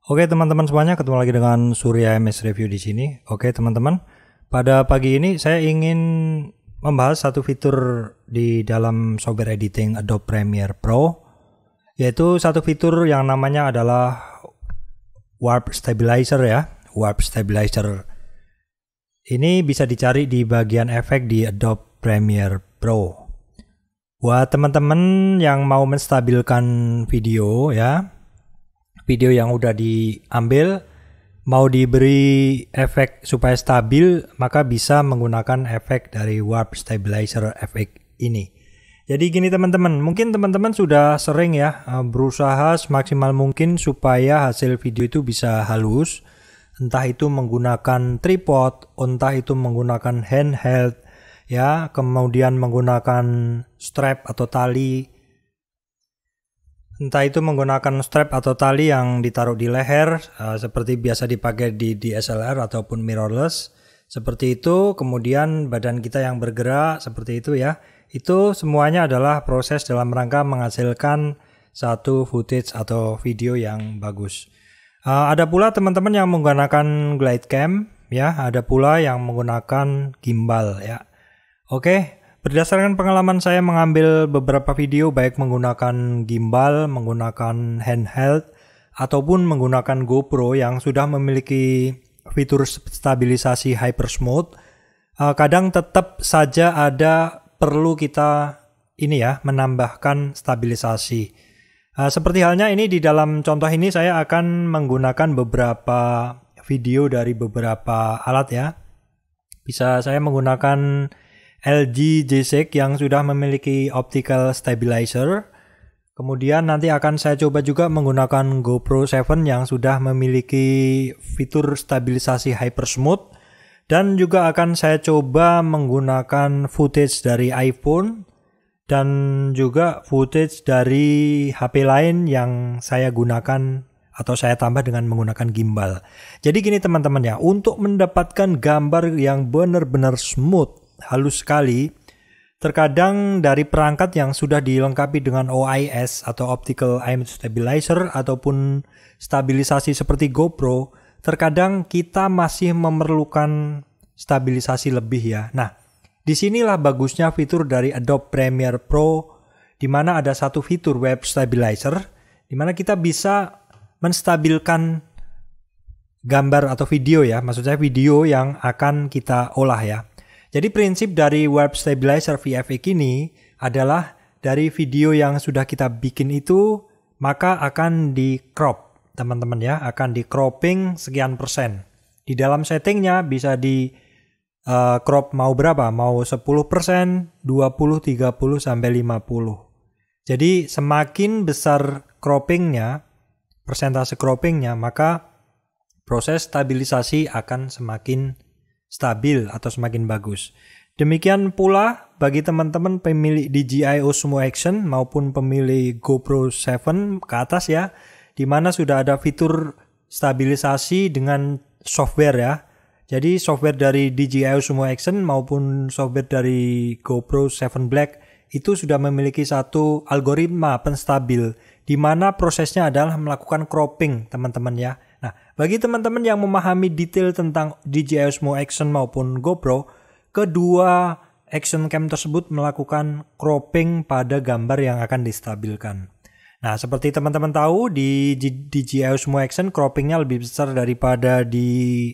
Oke teman-teman semuanya, ketemu lagi dengan Surya MS Review di sini. Oke teman-teman, pada pagi ini saya ingin membahas satu fitur di dalam software editing Adobe Premiere Pro, yaitu satu fitur yang namanya adalah Warp Stabilizer ya. Warp Stabilizer ini bisa dicari di bagian efek di Adobe Premiere Pro. Buat teman-teman yang mau menstabilkan video ya, video yang udah diambil mau diberi efek supaya stabil, maka bisa menggunakan efek dari Warp Stabilizer efek ini. Jadi gini teman-teman, mungkin teman-teman sudah sering ya berusaha semaksimal mungkin supaya hasil video itu bisa halus, entah itu menggunakan tripod, entah itu menggunakan handheld ya, kemudian menggunakan strap atau tali, entah itu menggunakan strap atau tali yang ditaruh di leher seperti biasa dipakai di DSLR ataupun mirrorless seperti itu, kemudian badan kita yang bergerak seperti itu ya. Itu semuanya adalah proses dalam rangka menghasilkan satu footage atau video yang bagus. Ada pula teman-teman yang menggunakan glide cam ya, ada pula yang menggunakan gimbal ya. Oke. Berdasarkan pengalaman saya mengambil beberapa video baik menggunakan gimbal, menggunakan handheld, ataupun menggunakan GoPro yang sudah memiliki fitur stabilisasi hypersmooth, kadang tetap saja ada perlu kita ini ya, menambahkan stabilisasi. Seperti halnya ini di dalam contoh ini saya akan menggunakan beberapa video dari beberapa alat ya. Bisa saya menggunakan LG G6 yang sudah memiliki optical stabilizer. Kemudian nanti akan saya coba juga menggunakan GoPro 7 yang sudah memiliki fitur stabilisasi hypersmooth. Dan juga akan saya coba menggunakan footage dari iPhone dan juga footage dari HP lain yang saya gunakan atau saya tambah dengan menggunakan gimbal. Jadi gini teman-teman ya, untuk mendapatkan gambar yang benar-benar smooth, halus sekali, terkadang dari perangkat yang sudah dilengkapi dengan OIS atau Optical Image Stabilizer ataupun stabilisasi seperti GoPro, terkadang kita masih memerlukan stabilisasi lebih ya. Nah, disinilah bagusnya fitur dari Adobe Premiere Pro, di mana ada satu fitur Web Stabilizer, di mana kita bisa menstabilkan gambar atau video ya, maksud saya video yang akan kita olah ya. Jadi prinsip dari Warp Stabilizer VFX ini adalah dari video yang sudah kita bikin itu maka akan di crop teman-teman ya, akan di cropping sekian persen. Di dalam settingnya bisa di crop mau berapa, mau 10%, 20, 30 sampai 50. Jadi semakin besar croppingnya, persentase croppingnya, maka proses stabilisasi akan semakin stabil atau semakin bagus. Demikian pula bagi teman-teman pemilik DJI Osmo Action maupun pemilik GoPro 7 ke atas ya, di mana sudah ada fitur stabilisasi dengan software ya. Jadi software dari DJI Osmo Action maupun software dari GoPro 7 Black itu sudah memiliki satu algoritma penstabil di mana prosesnya adalah melakukan cropping teman-teman ya. Nah, bagi teman-teman yang memahami detail tentang DJI Osmo Action maupun GoPro, kedua action cam tersebut melakukan cropping pada gambar yang akan distabilkan. Nah, seperti teman-teman tahu di DJI Osmo Action croppingnya lebih besar daripada di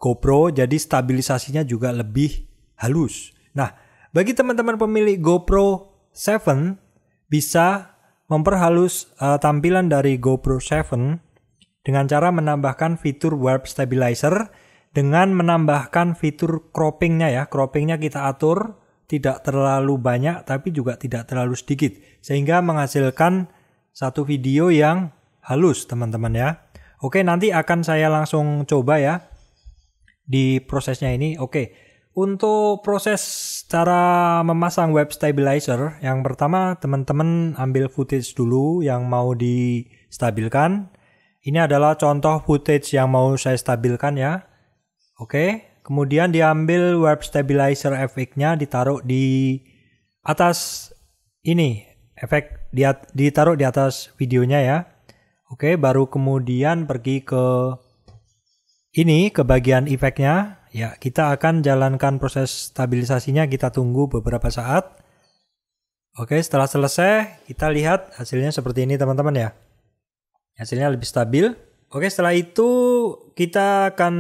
GoPro, jadi stabilisasinya juga lebih halus. Nah, bagi teman-teman pemilik GoPro 7 bisa memperhalus tampilan dari GoPro 7 dengan cara menambahkan fitur Warp Stabilizer dengan menambahkan fitur croppingnya ya. Croppingnya kita atur tidak terlalu banyak tapi juga tidak terlalu sedikit, sehingga menghasilkan satu video yang halus teman-teman ya. Oke, nanti akan saya langsung coba ya di prosesnya ini. Oke, untuk proses cara memasang Web Stabilizer, yang pertama teman-teman ambil footage dulu yang mau distabilkan. Ini adalah contoh footage yang mau saya stabilkan ya. Oke, kemudian diambil Warp Stabilizer efeknya, ditaruh di atas ini, efek ditaruh di atas videonya ya. Oke, baru kemudian pergi ke bagian efeknya. Ya, kita akan jalankan proses stabilisasinya, kita tunggu beberapa saat. Oke, setelah selesai, kita lihat hasilnya seperti ini teman-teman ya. Hasilnya lebih stabil. Oke, setelah itu kita akan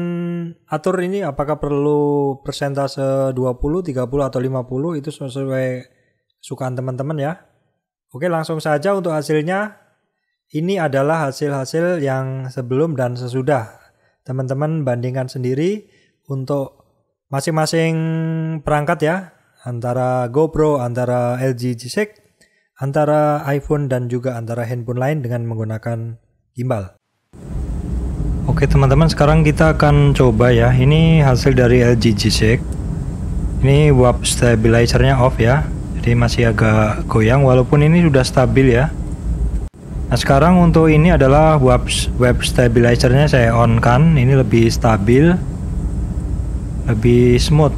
atur ini apakah perlu persentase 20, 30, atau 50, itu sesuai kesukaan teman-teman ya. Oke, langsung saja untuk hasilnya. Ini adalah hasil-hasil yang sebelum dan sesudah. Teman-teman bandingkan sendiri untuk masing-masing perangkat ya. Antara GoPro, antara LG G6, antara iPhone dan juga antara handphone lain dengan menggunakan gimbal. Oke teman-teman, sekarang kita akan coba ya. Ini hasil dari LG G6. Ini warp stabilizer-nya off ya. Jadi masih agak goyang walaupun ini sudah stabil ya. Nah sekarang untuk ini adalah warp stabilizer-nya saya on kan. Ini lebih stabil, lebih smooth.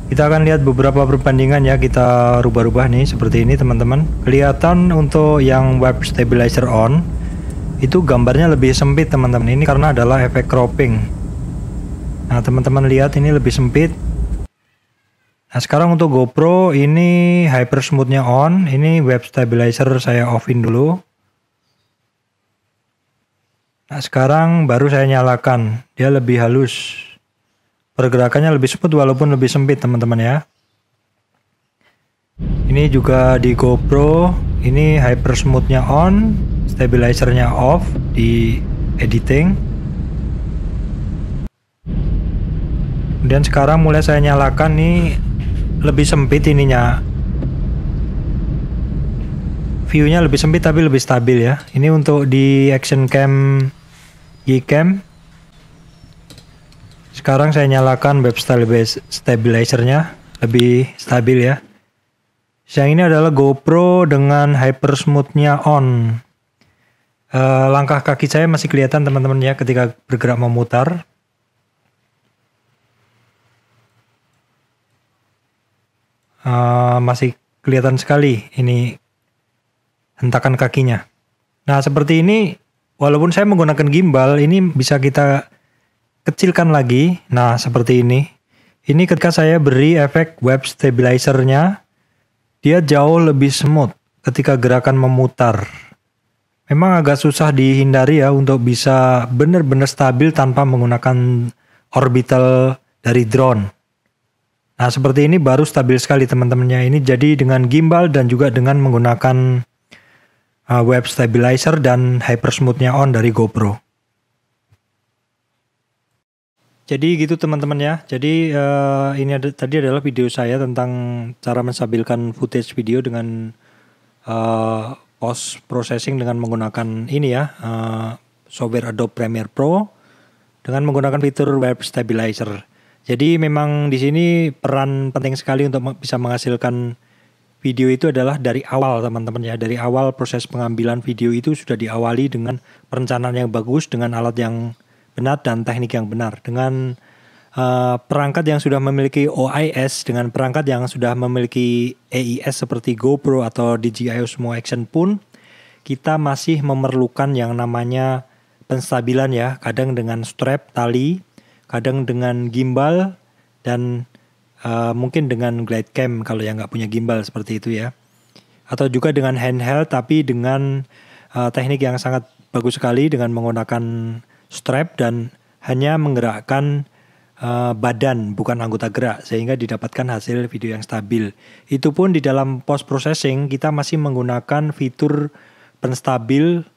Kita akan lihat beberapa perbandingan ya, kita rubah-rubah nih seperti ini teman-teman. Kelihatan untuk yang warp stabilizer on itu gambarnya lebih sempit teman-teman. Ini karena adalah efek cropping. Nah teman-teman lihat ini lebih sempit. Nah sekarang untuk GoPro ini hyper smooth-nya on. Ini warp stabilizer saya off-in dulu. Nah sekarang baru saya nyalakan, dia lebih halus. Pergerakannya lebih smooth walaupun lebih sempit teman-teman ya. Ini juga di GoPro, ini hyper smooth-nya on, stabilizer-nya off di editing. Kemudian sekarang mulai saya nyalakan nih, lebih sempit ininya. View-nya lebih sempit tapi lebih stabil ya. Ini untuk di action cam Gcam. Sekarang saya nyalakan web stabilizer-nya, lebih stabil ya. Yang ini adalah GoPro dengan hyper smooth-nya on. Langkah kaki saya masih kelihatan teman-teman ya ketika bergerak memutar. Masih kelihatan sekali ini hentakan kakinya. Nah seperti ini, walaupun saya menggunakan gimbal, ini bisa kita kecilkan lagi. Nah seperti ini. Ini ketika saya beri efek web stabilizer-nya, dia jauh lebih smooth ketika gerakan memutar. Memang agak susah dihindari ya untuk bisa benar-benar stabil tanpa menggunakan orbital dari drone. Nah seperti ini baru stabil sekali teman-temannya. Ini jadi dengan gimbal dan juga dengan menggunakan web stabilizer dan hyper smooth-nya on dari GoPro. Jadi gitu teman-teman ya. Jadi ini tadi adalah video saya tentang cara menstabilkan footage video dengan post processing dengan menggunakan ini ya, software Adobe Premiere Pro dengan menggunakan fitur web stabilizer. Jadi memang di sini peran penting sekali untuk bisa menghasilkan video itu adalah dari awal teman-teman ya. Dari awal proses pengambilan video itu sudah diawali dengan perencanaan yang bagus, dengan alat yang benar dan teknik yang benar. Dengan perangkat yang sudah memiliki OIS, dengan perangkat yang sudah memiliki AIS seperti GoPro atau DJI Osmo Action pun, kita masih memerlukan yang namanya penstabilan ya. Kadang dengan strap tali, kadang dengan gimbal, dan mungkin dengan glide cam kalau yang nggak punya gimbal seperti itu ya. Atau juga dengan handheld tapi dengan teknik yang sangat bagus sekali dengan menggunakan strap dan hanya menggerakkan badan bukan anggota gerak sehingga didapatkan hasil video yang stabil. Itu pun di dalam post processing kita masih menggunakan fitur penstabil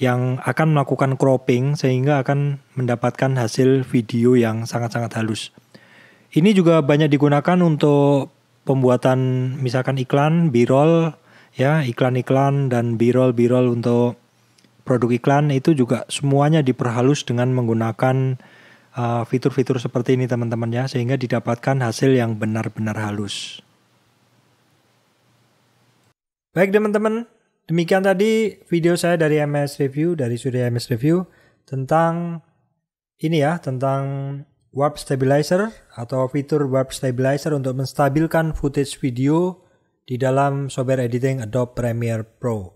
yang akan melakukan cropping sehingga akan mendapatkan hasil video yang sangat-sangat halus. Ini juga banyak digunakan untuk pembuatan misalkan iklan, B-roll ya, iklan-iklan dan B-roll untuk produk iklan itu juga semuanya diperhalus dengan menggunakan fitur-fitur seperti ini teman-teman ya, sehingga didapatkan hasil yang benar-benar halus. Baik teman-teman, demikian tadi video saya dari MS Review, dari Surya MS Review tentang ini ya, tentang warp stabilizer atau fitur warp stabilizer untuk menstabilkan footage video di dalam software editing Adobe Premiere Pro.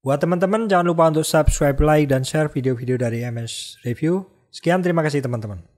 Buat teman-teman jangan lupa untuk subscribe, like, dan share video-video dari MS Review. Sekian, terima kasih teman-teman.